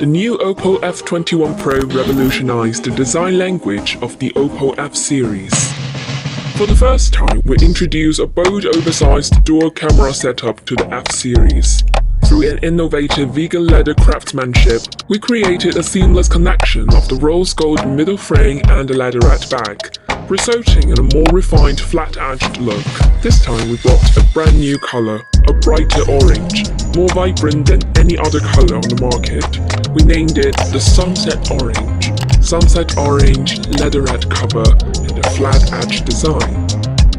The new Oppo F21 Pro revolutionized the design language of the Oppo F series. For the first time, we introduced a bold, oversized dual camera setup to the F series. Through an innovative vegan leather craftsmanship, we created a seamless connection of the rose gold middle frame and the leatherette back, resulting in a more refined flat-edged look. This time we brought a brand new color, a brighter orange, more vibrant than any other color on the market. We named it the Sunset Orange. Sunset Orange, leatherette cover, and a flat-edge design.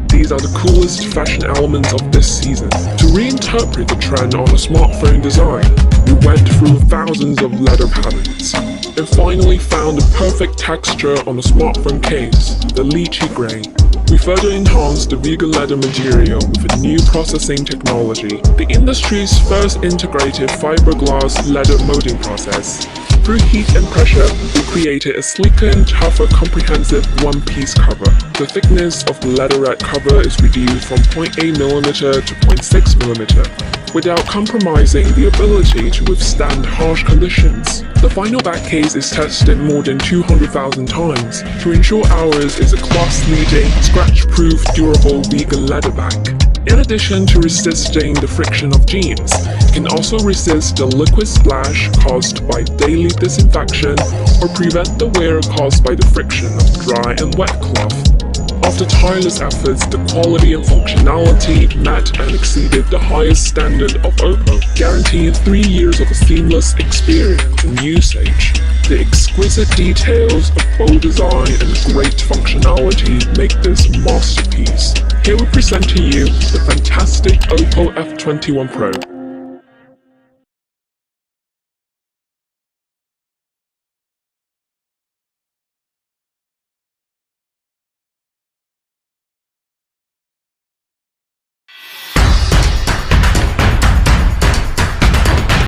These are the coolest fashion elements of this season. To reinterpret the trend on a smartphone design, we went through thousands of leather patterns, and finally found the perfect texture on the smartphone case, the lychee grey. We further enhanced the vegan leather material with a new processing technology, the industry's first integrated fiberglass leather molding process. Through heat and pressure, we created a sleeker and tougher comprehensive one-piece cover. The thickness of the leatherette cover is reduced from 0.8mm to 0.6mm, without compromising the ability to withstand harsh conditions. The final back case is tested more than 200,000 times to ensure ours is a class-leading, scratch-proof, durable vegan leather back. In addition to resisting the friction of jeans, it can also resist the liquid splash caused by daily disinfection or prevent the wear caused by the friction of dry and wet cloth. After tireless efforts, the quality and functionality met and exceeded the highest standard of Oppo, guaranteeing 3 years of a seamless experience and usage. The exquisite details of bold design and great functionality make this masterpiece. Here we present to you the fantastic Oppo F21 Pro.